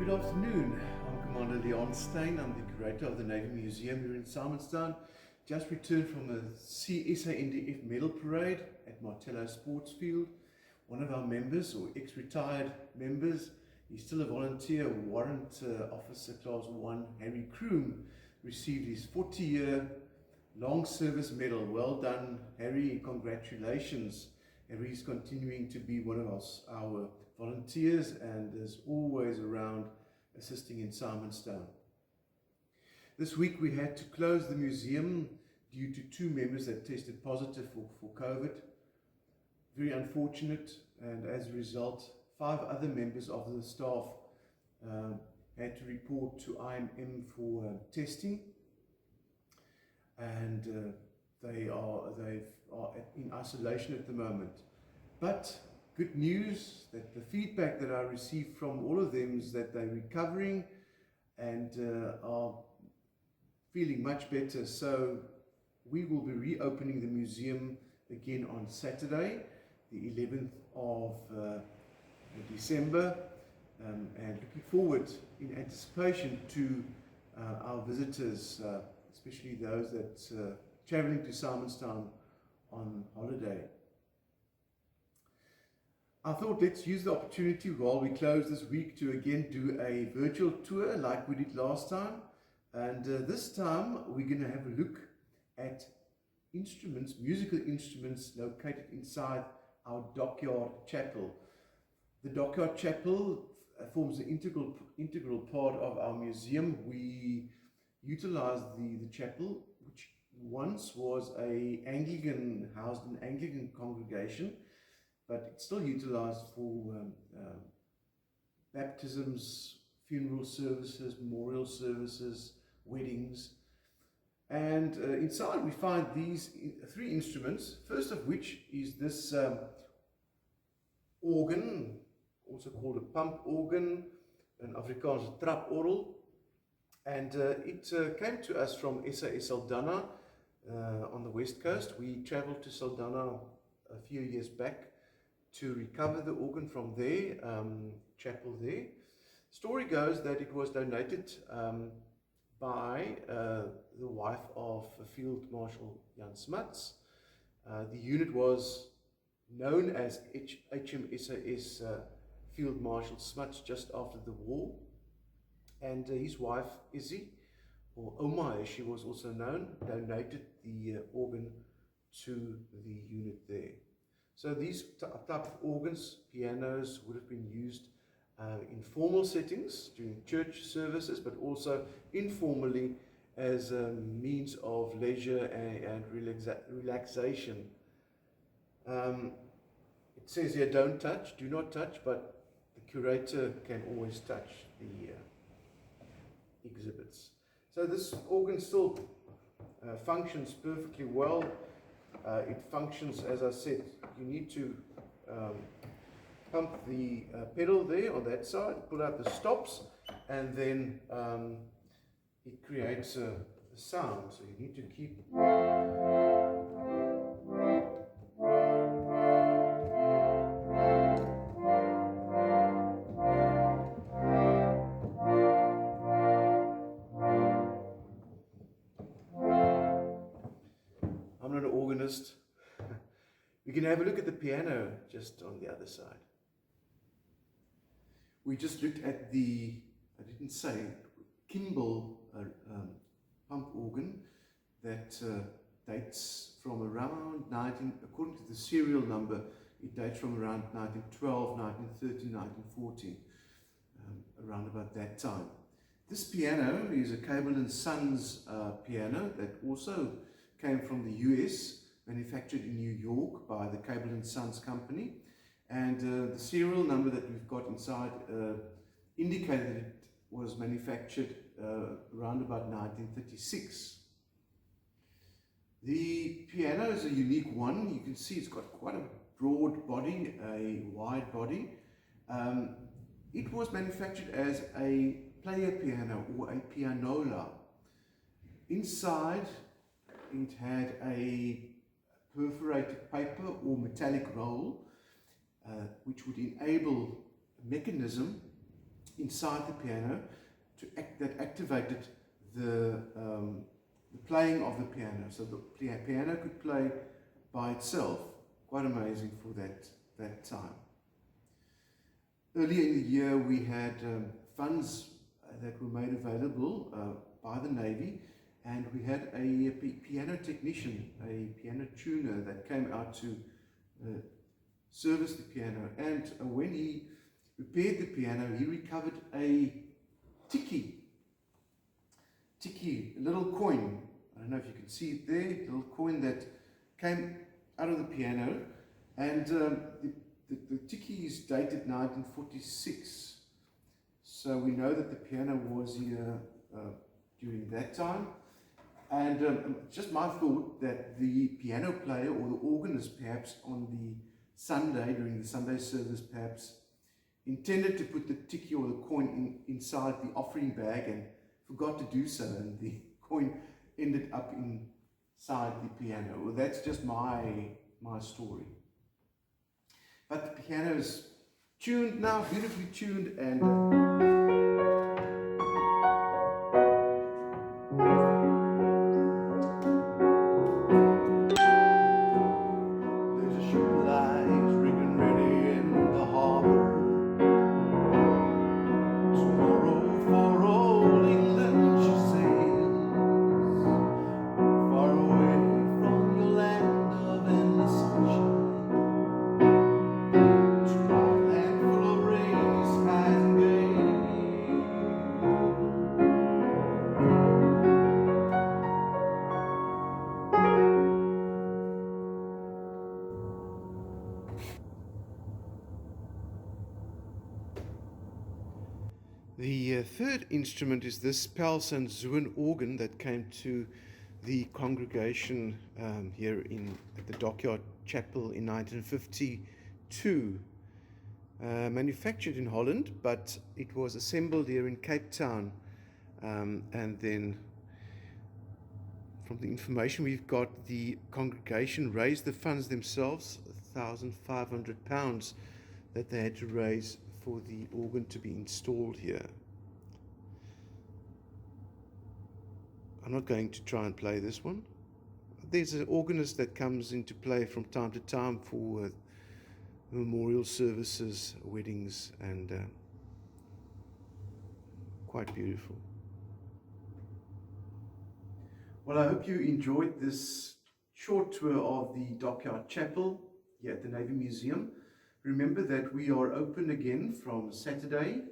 Good afternoon. I'm Commander Leon Stein. I'm the curator of the Naval Museum here in Simonstown. Just returned from a CSANDF medal parade at Martello Sports Field. One of our members, or ex-retired members, he's still a volunteer, Warrant Officer Class 1, Harry Kroom, received his 40-year long service medal. Well done, Harry. Congratulations. Harry is continuing to be one of our volunteers and is always around assisting in Simonstown. This week we had to close the museum due to 2 members that tested positive for COVID. Very unfortunate, and as a result 5 other members of the staff had to report to IMM for testing, and they are in isolation at the moment. But good news that the feedback that I received from all of them is that they're recovering and are feeling much better. So we will be reopening the museum again on Saturday, the 11th of December, and looking forward in anticipation to our visitors, especially those that traveling to Simonstown on holiday. I thought let's use the opportunity while we close this week to again do a virtual tour like we did last time. And this time we're going to have a look at instruments, musical instruments located inside our Dockyard Chapel. The Dockyard Chapel forms an integral part of our museum. We utilize the chapel, which once was housed an Anglican congregation, but it's still utilized for baptisms, funeral services, memorial services, weddings. And inside we find these 3 instruments, first of which is this organ, also called a pump organ, an Afrikaans traporgel. And it came to us from SAS Saldanha on the west coast. We traveled to Saldanha a few years back to recover the organ from their chapel there. Story goes that it was donated by the wife of Field Marshal Jan Smuts. The unit was known as HMSAS Field Marshal Smuts just after the war, and his wife Izzy, or Oma as she was also known, donated the organ to the unit there. So these type of organs, pianos, would have been used in formal settings during church services, but also informally as a means of leisure and relaxation. It says here, don't touch, do not touch, but the curator can always touch the exhibits. So this organ still functions perfectly well. It functions, as I said, you need to pump the pedal there on that side, pull out the stops, and then it creates a sound. So you need to keep I'm not an organist. We can have a look at the piano just on the other side. We just looked at the, I didn't say, Kimball pump organ that dates from around according to the serial number, it dates from around 1912, 1913, 1914, around about that time. This piano is a Kimball and Sons piano that also came from the US, manufactured in New York by the Kimball and Sons company, and the serial number that we've got inside indicated that it was manufactured around about 1936. The piano is a unique one. You can see it's got quite a broad body, a wide body. It was manufactured as a player piano or a pianola. Inside it had a perforated paper or metallic roll, which would enable a mechanism inside the piano that activated the playing of the piano. So the piano could play by itself. Quite amazing for that time. Earlier in the year, we had funds that were made available by the Navy, and we had a piano technician, a piano tuner that came out to service the piano. And when he repaired the piano, he recovered a tikkie, a little coin. I don't know if you can see it there, a little coin that came out of the piano, and the tikkie is dated 1946. So we know that the piano was here during that time. And just my thought that the piano player or the organist, perhaps on the Sunday, during the Sunday service, perhaps intended to put the tikkie or the coin inside the offering bag and forgot to do so, and the coin ended up inside the piano. Well, that's just my story. But the piano is tuned now, beautifully tuned, and the third instrument is this Pels Zoon organ that came to the congregation here at the Dockyard Chapel in 1952. Manufactured in Holland, but it was assembled here in Cape Town. And then from the information we've got, the congregation raised the funds themselves, £1,500 that they had to raise for the organ to be installed here. I'm not going to try and play this one. There's an organist that comes into play from time to time for memorial services, weddings, and quite beautiful. Well, I hope you enjoyed this short tour of the Dockyard Chapel here at the Navy Museum. Remember that we are open again from Saturday,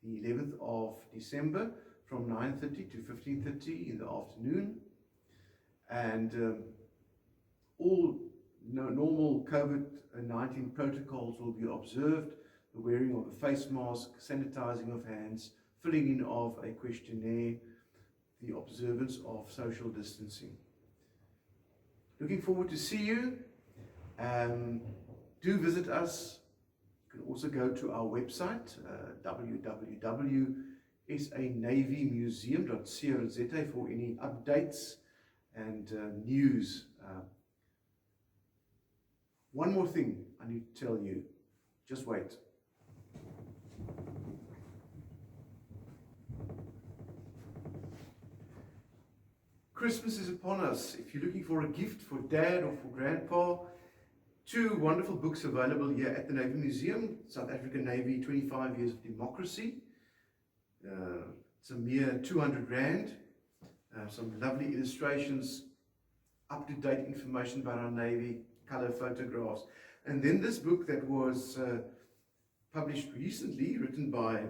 the 11th of December, from 9:30 to 15:30 in the afternoon. And all normal COVID-19 protocols will be observed: the wearing of a face mask, sanitizing of hands, filling in of a questionnaire, the observance of social distancing. Looking forward to see you. Do visit us. You can also go to our website, www.sanavymuseum.co.za, for any updates and news. One more thing I need to tell you. Just wait. Christmas is upon us. If you're looking for a gift for Dad or for Grandpa, two wonderful books available here at the Navy Museum: South African Navy, 25 Years of Democracy. It's a mere 200 Rand. Some lovely illustrations, up-to-date information about our Navy, color photographs. And then this book that was published recently, written by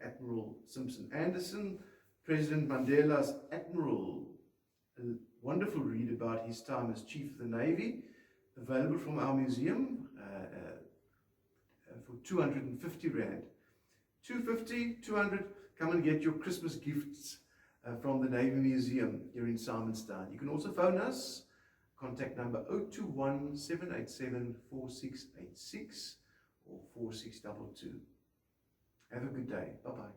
Admiral Simpson Anderson, President Mandela's Admiral. A wonderful read about his time as Chief of the Navy, available from our museum for 250 Rand. 250, 200, come and get your Christmas gifts from the Navy Museum here in Simonstown. You can also phone us, contact number 021 787 4686 or 4622. Have a good day. Bye-bye.